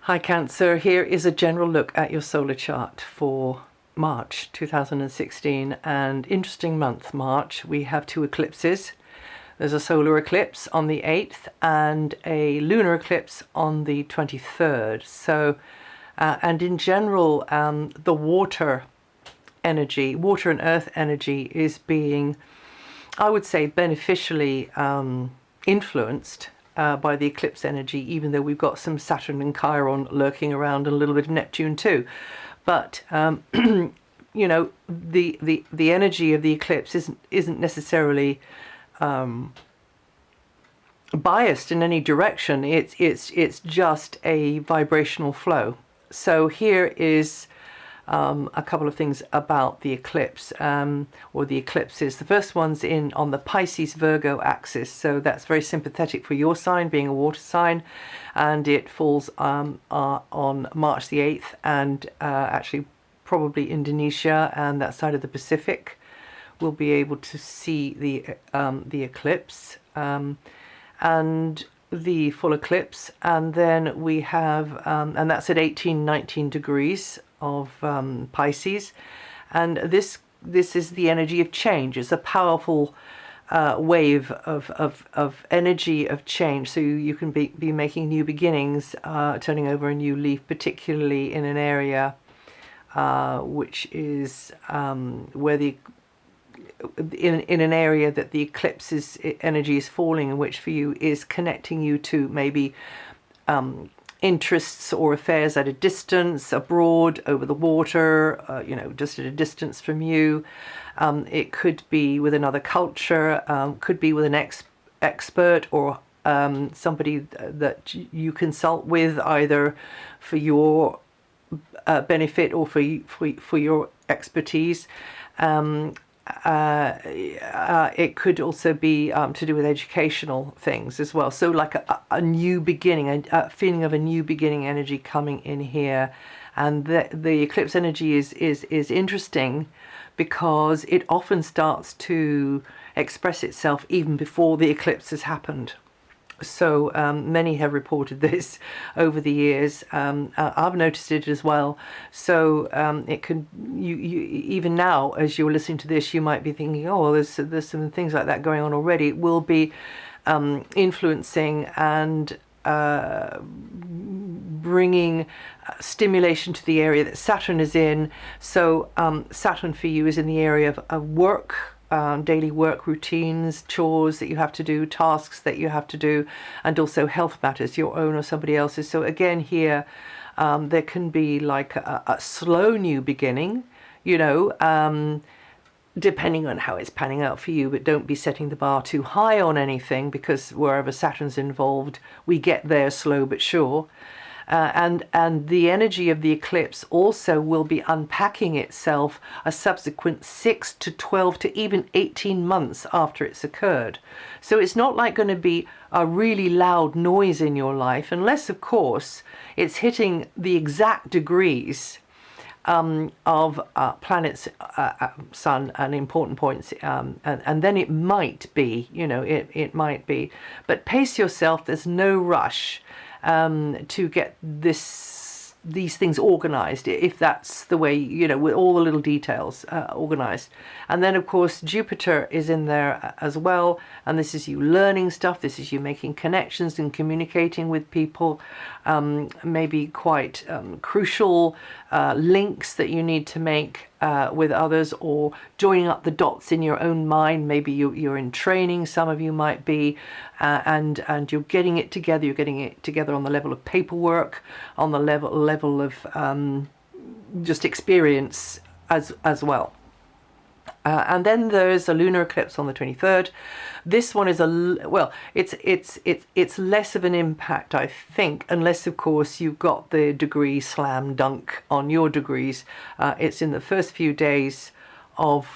Hi Cancer, here is a general look at your solar chart for March 2016, and interesting month March. We have two eclipses. There's a solar eclipse on the 8th and a lunar eclipse on the 23rd. So, and in general, the water energy, water and earth energy is being, I would say, beneficially influenced by the eclipse energy, even though we've got some Saturn and Chiron lurking around and a little bit of Neptune too. But you know, the energy of the eclipse isn't necessarily biased in any direction. It's just a vibrational flow. So here is a couple of things about the eclipse, or the eclipses. The first one's on the Pisces-Virgo axis, so that's very sympathetic for your sign, being a water sign, and it falls on March the 8th, and actually probably Indonesia and that side of the Pacific will be able to see the eclipse and the full eclipse. And then we have, and that's at 18-19 degrees of Pisces, and this is the energy of change. It's a powerful wave of energy of change, so you can be making new beginnings, turning over a new leaf, particularly in an area which is where in an area that the eclipse's energy is falling, in which for you is connecting you to maybe interests or affairs at a distance, abroad, over the water, you know, just at a distance from you. It could be with another culture, could be with an expert or somebody that you consult with, either for your benefit or for your expertise. It could also be to do with educational things as well. So like a new beginning, a feeling of a new beginning energy coming in here. And the eclipse energy is interesting because it often starts to express itself even before the eclipse has happened. So many have reported this over the years. I've noticed it as well. So it can, you even now, as you're listening to this, you might be thinking, oh, well, there's some things like that going on already. It will be influencing and bringing stimulation to the area that Saturn is in. So Saturn for you is in the area of work. Daily work routines, chores that you have to do, tasks that you have to do, and also health matters, your own or somebody else's. So again here, there can be like a slow new beginning, you know, depending on how it's panning out for you, but don't be setting the bar too high on anything, because wherever Saturn's involved, we get there slow but sure. And the energy of the eclipse also will be unpacking itself a subsequent 6 to 12 to even 18 months after it's occurred. So it's not like going to be a really loud noise in your life, unless of course it's hitting the exact degrees of planets, sun, and important points, and then it might be, you know, it might be. But pace yourself, there's no rush to get these things organized, if that's the way, you know, with all the little details organized. And then of course Jupiter is in there as well, and this is you learning stuff, this is you making connections and communicating with people, maybe quite crucial links that you need to make with others, or joining up the dots in your own mind. Maybe you're in training, some of you might be, and you're getting it together. You're getting it together on the level of paperwork, on the level of just experience as well. And then there's a lunar eclipse on the 23rd. This one is it's less of an impact, I think, unless of course you've got the degree slam dunk on your degrees. It's in the first few days of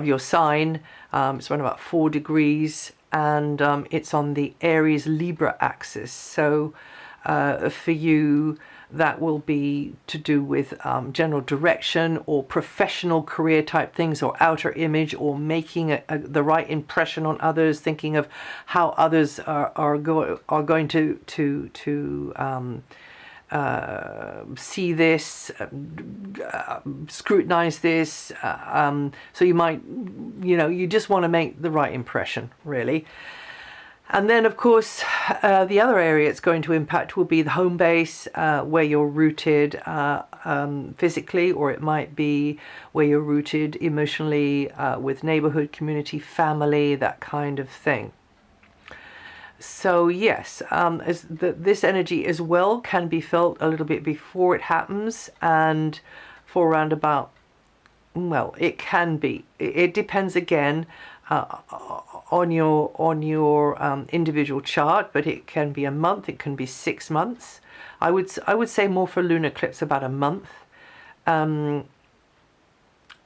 your sign. It's around about 4 degrees, and it's on the Aries Libra axis. So for you, that will be to do with general direction or professional career type things, or outer image, or making the right impression on others, thinking of how others are going to see this, scrutinize this. So you might, you just want to make the right impression, really. And then, of course, the other area it's going to impact will be the home base, where you're rooted physically, or it might be where you're rooted emotionally, with neighborhood, community, family, that kind of thing. So yes, this energy as well can be felt a little bit before it happens, and for around about, well, it can be. It depends again on your individual chart, but it can be a month, it can be 6 months. I would say more for lunar eclipse about a month.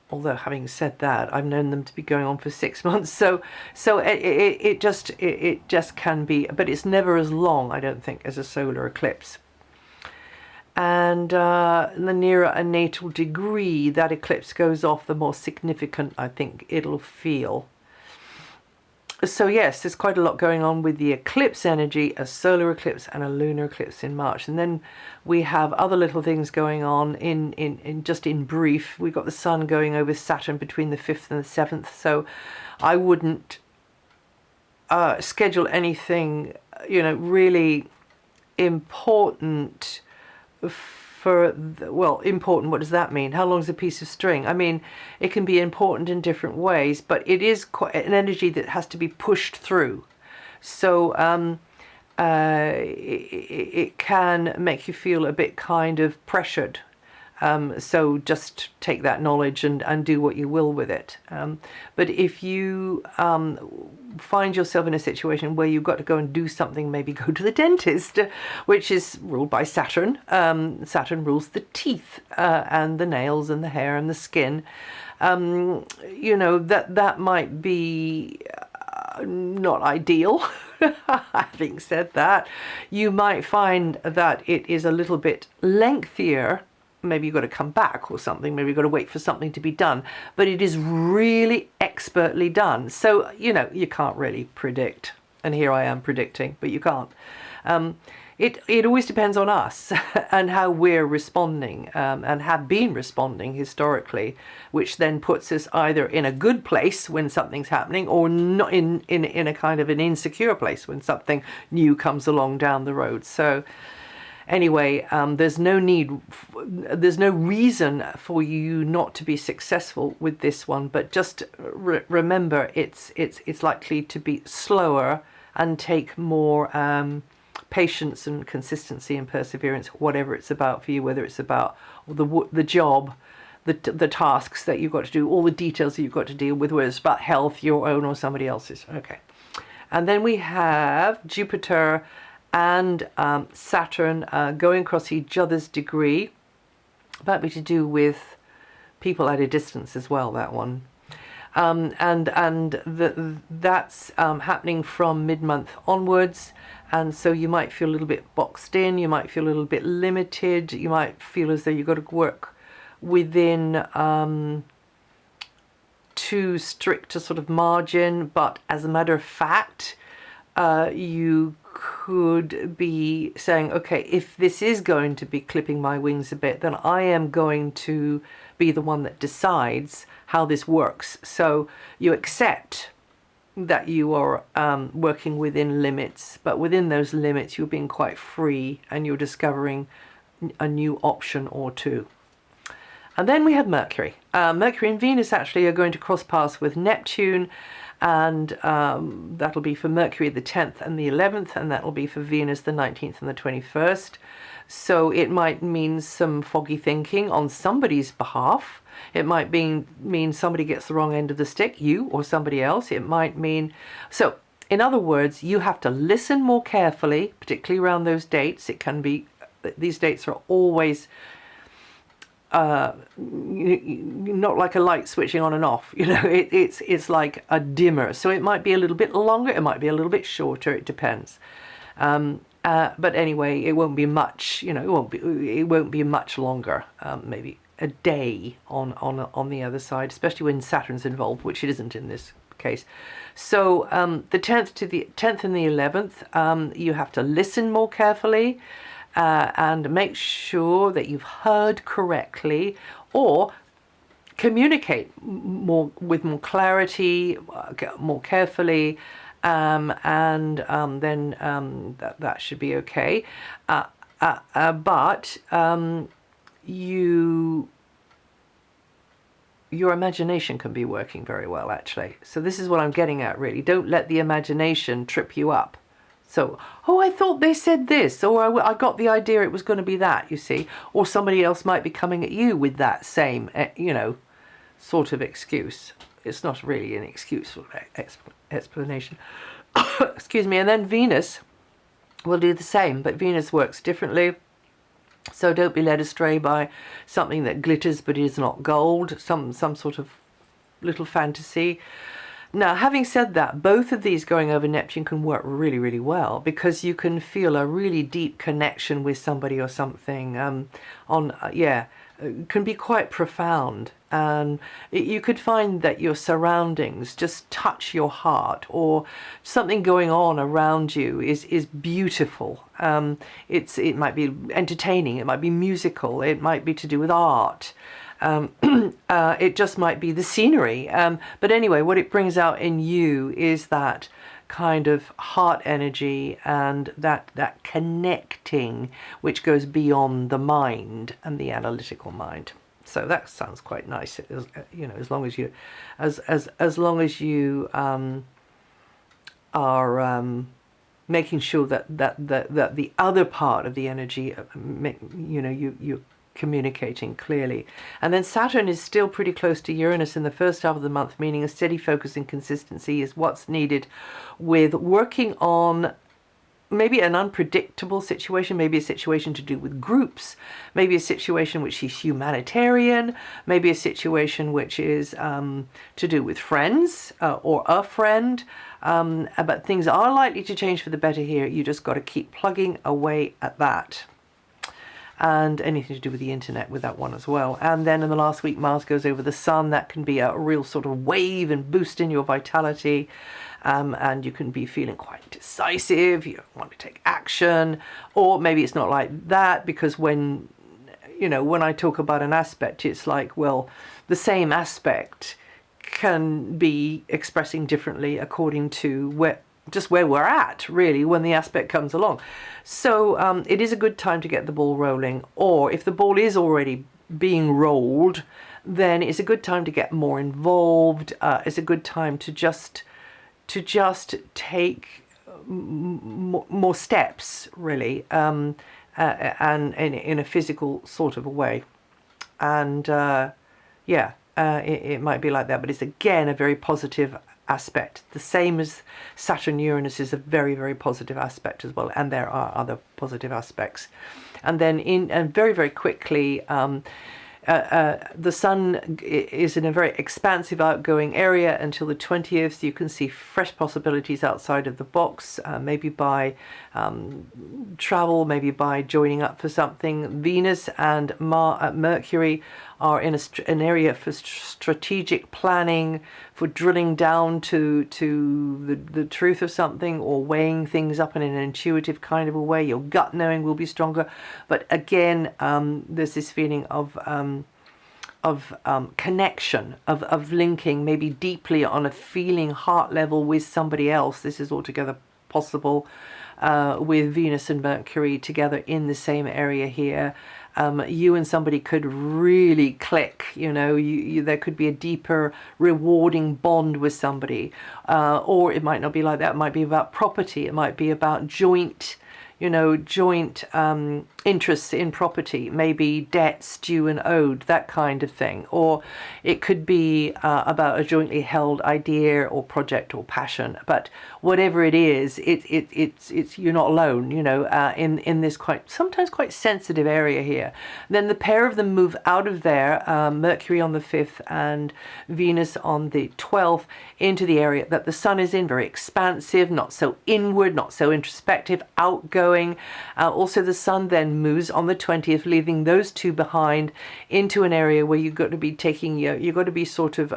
Although having said that, I've known them to be going on for 6 months, so it just can be, but it's never as long, I don't think, as a solar eclipse. And the nearer a natal degree that eclipse goes off, the more significant I think it'll feel. So yes, there's quite a lot going on with the eclipse energy, a solar eclipse and a lunar eclipse in March. And then we have other little things going on in brief. We've got the sun going over Saturn between the 5th and the 7th. So I wouldn't schedule anything, really important important, what does that mean? How long is a piece of string? I mean, it can be important in different ways, but it is quite an energy that has to be pushed through. So it can make you feel a bit kind of pressured. So just take that knowledge and do what you will with it. But if you find yourself in a situation where you've got to go and do something, maybe go to the dentist, which is ruled by Saturn. Saturn rules the teeth and the nails and the hair and the skin. That might be not ideal. Having said that, you might find that it is a little bit lengthier. Maybe you've got to come back or something. Maybe you've got to wait for something to be done. But it is really expertly done. So, you can't really predict. And here I am predicting, but you can't. It always depends on us and how we're responding, and have been responding historically, which then puts us either in a good place when something's happening, or not in a kind of an insecure place when something new comes along down the road. So anyway, there's no reason for you not to be successful with this one, but just remember it's likely to be slower and take more patience and consistency and perseverance, whatever it's about for you, whether it's about the job, the tasks that you've got to do, all the details that you've got to deal with, whether it's about health, your own or somebody else's. Okay. And then we have Jupiter and Saturn going across each other's degree. That'd be to do with people at a distance as well, that one. That's happening from mid-month onwards, and so you might feel a little bit boxed in, you might feel a little bit limited, you might feel as though you've got to work within too strict a sort of margin, but as a matter of fact, you could be saying, okay, if this is going to be clipping my wings a bit, then I am going to be the one that decides how this works. So you accept that you are working within limits, but within those limits you're being quite free and you're discovering a new option or two. And then we have Mercury. Mercury and Venus actually are going to cross paths with Neptune, and that'll be for Mercury the 10th and the 11th, and that'll be for Venus the 19th and the 21st. So it might mean some foggy thinking on somebody's behalf. It might mean somebody gets the wrong end of the stick, you or somebody else. It might mean... So, in other words, you have to listen more carefully, particularly around those dates. It can be... These dates are always... not like a light switching on and off, it's like a dimmer. So it might be a little bit longer, it might be a little bit shorter, it depends. But anyway, it won't be much, it won't be much longer, maybe a day on the other side, especially when Saturn's involved, which it isn't in this case. So the 10th and the 11th, you have to listen more carefully and make sure that you've heard correctly, or communicate with more clarity, more carefully, and then that should be okay. But your imagination can be working very well, actually. So this is what I'm getting at, really. Don't let the imagination trip you up. So, oh, I thought they said this, or I got the idea it was going to be that, you see. Or somebody else might be coming at you with that same, sort of excuse. It's not really an excuse or explanation. Excuse me. And then Venus will do the same, but Venus works differently. So don't be led astray by something that glitters but is not gold, some sort of little fantasy. Now, having said that, both of these going over Neptune can work really, really well, because you can feel a really deep connection with somebody or something. Can be quite profound, and you could find that your surroundings just touch your heart, or something going on around you is beautiful. It might be entertaining, it might be musical, it might be to do with art. It just might be the scenery. But anyway, what it brings out in you is that kind of heart energy and that connecting, which goes beyond the mind and the analytical mind. So that sounds quite nice, as long as you, as long as you are making sure that the other part of the energy, you're communicating clearly. And then Saturn is still pretty close to Uranus in the first half of the month, meaning a steady focus and consistency is what's needed with working on maybe an unpredictable situation, maybe a situation to do with groups, maybe a situation which is humanitarian, maybe a situation which is to do with friends or a friend. But things are likely to change for the better here. You just got to keep plugging away at that. And anything to do with the internet with that one as well. And then in the last week, Mars goes over the Sun. That can be a real sort of wave and boost in your vitality. And you can be feeling quite decisive. You want to take action. Or maybe it's not like that, because when I talk about an aspect, it's like, well, the same aspect can be expressing differently according to where we're at, really, when the aspect comes along. So it is a good time to get the ball rolling, or if the ball is already being rolled, then it's a good time to get more involved. It's a good time to just take more steps, really, and in a physical sort of a way. And it might be like that, but it's again a very positive aspect. The same as Saturn Uranus is a very, very positive aspect as well, and there are other positive aspects. And then very, very quickly, the Sun is in a very expansive, outgoing area until the 20th. You can see fresh possibilities outside of the box, maybe by travel, maybe by joining up for something. Venus and Mercury are in an area for strategic planning, for drilling down to the truth of something, or weighing things up in an intuitive kind of a way. Your gut knowing will be stronger. But again, there's this feeling of connection, of linking maybe deeply on a feeling heart level with somebody else. This is altogether possible with Venus and Mercury together in the same area here. You and somebody could really click, there could be a deeper, rewarding bond with somebody. Or it might not be like that. It might be about property. It might be about joint interests in property, maybe debts due and owed, that kind of thing. Or it could be about a jointly held idea or project or passion. But whatever it is, it's you're not alone, in this sometimes quite sensitive area here. Then the pair of them move out of there, Mercury on the 5th and Venus on the 12th, into the area that the Sun is in, very expansive, not so inward, not so introspective, outgoing, going. Also, the sun then moves on the 20th, leaving those two behind into an area where you've got to be taking you've got to be sort of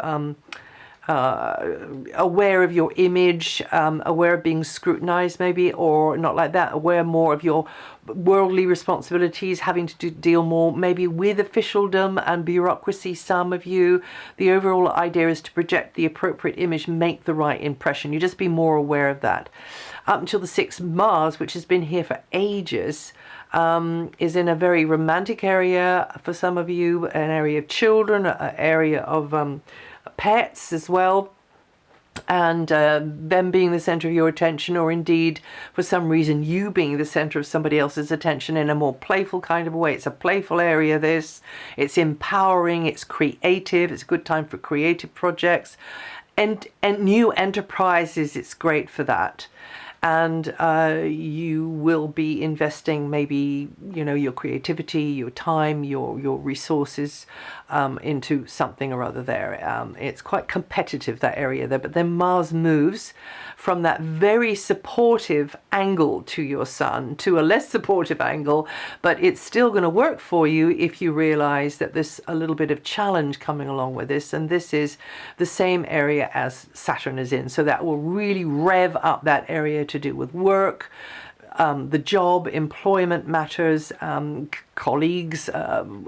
aware of your image, aware of being scrutinized maybe, or not like that, aware more of your worldly responsibilities, having to deal more maybe with officialdom and bureaucracy. Some of you, the overall idea is to project the appropriate image, make the right impression. You just be more aware of that. Up until the 6th, Mars, which has been here for ages, is in a very romantic area for some of you, an area of children, an area of pets as well, and them being the center of your attention, or indeed for some reason you being the center of somebody else's attention in a more playful kind of way. It's a playful area, this. It's empowering, it's creative, it's a good time for creative projects and new enterprises. It's great for that. And you will be investing maybe, your creativity, your time, your resources into something or other there. It's quite competitive, that area there. But then Mars moves from that very supportive angle to your sun to a less supportive angle, but it's still going to work for you if you realize that there's a little bit of challenge coming along with this. And this is the same area as Saturn is in. So that will really rev up that area to do with work, the job, employment matters, colleagues,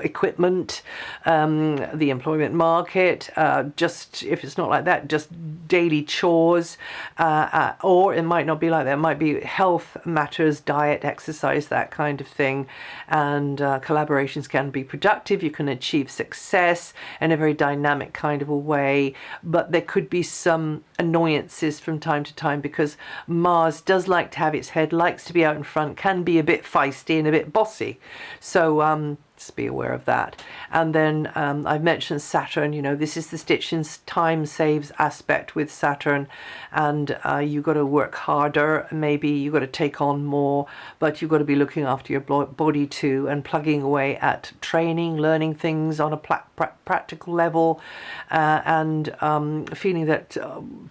equipment, the employment market, just if it's not like that, just daily chores, or it might not be like that. It might be health matters, diet, exercise, that kind of thing. And collaborations can be productive. You can achieve success in a very dynamic kind of a way, but there could be some annoyances from time to time, because Mars does like to have its head, likes to be out in front, can be a bit feisty and a bit bossy. So just be aware of that. And then I've mentioned Saturn. This is the Stitching's time saves aspect with Saturn, and you've got to work harder. Maybe you've got to take on more, but you've got to be looking after your body too, and plugging away at training, learning things on a practical level, and feeling that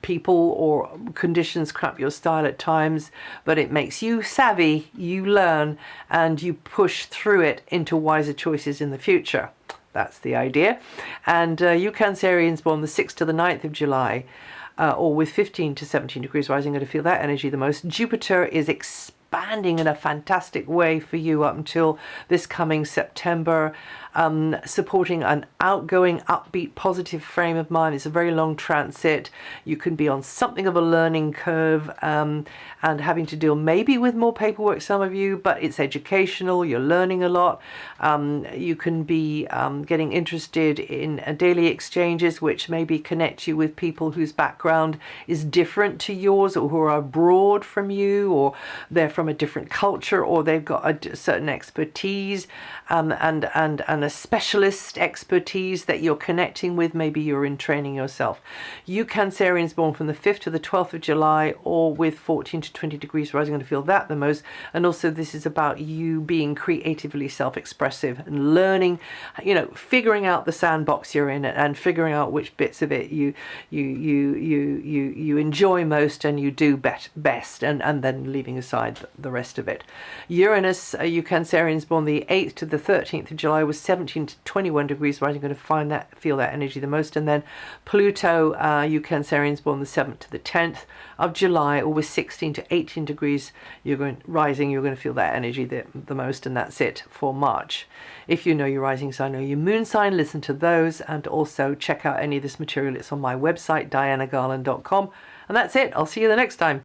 people or conditions crap your style at times, but it makes you savvy, you learn, and you push through it into wiser choices in the future. That's the idea. And you Cancerians born the 6th to the 9th of July, or with 15 to 17 degrees rising, going to feel that energy the most. Jupiter is expanding in a fantastic way for you up until this coming September, supporting an outgoing, upbeat, positive frame of mind. It's a very long transit. You can be on something of a learning curve, and having to deal maybe with more paperwork, some of you, but it's educational. You're learning a lot. You can be getting interested in daily exchanges, which maybe connect you with people whose background is different to yours, or who are abroad from you, or they're from a different culture, or they've got a certain expertise, and a specialist expertise that you're connecting with. Maybe you're in training yourself. You Cancerians born from the 5th to the 12th of July, or with 14 to 20 degrees rising, going to feel that the most. And also this is about you being creatively self-expressive and learning, figuring out the sandbox you're in, and figuring out which bits of it you enjoy most and you do best, and then leaving aside the rest of it. Uranus, you Cancerians born the 8th to the 13th of July, was 17 to 21 degrees rising, going to feel that energy the most. And then Pluto, you Cancerians born the 7th to the 10th of July, or with 16 to 18 degrees you're going to feel that energy the most. And that's it for March. If you know your rising sign or your moon sign, listen to those, and also check out any of this material. It's on my website, DianaGarland.com. And that's it. I'll see you the next time.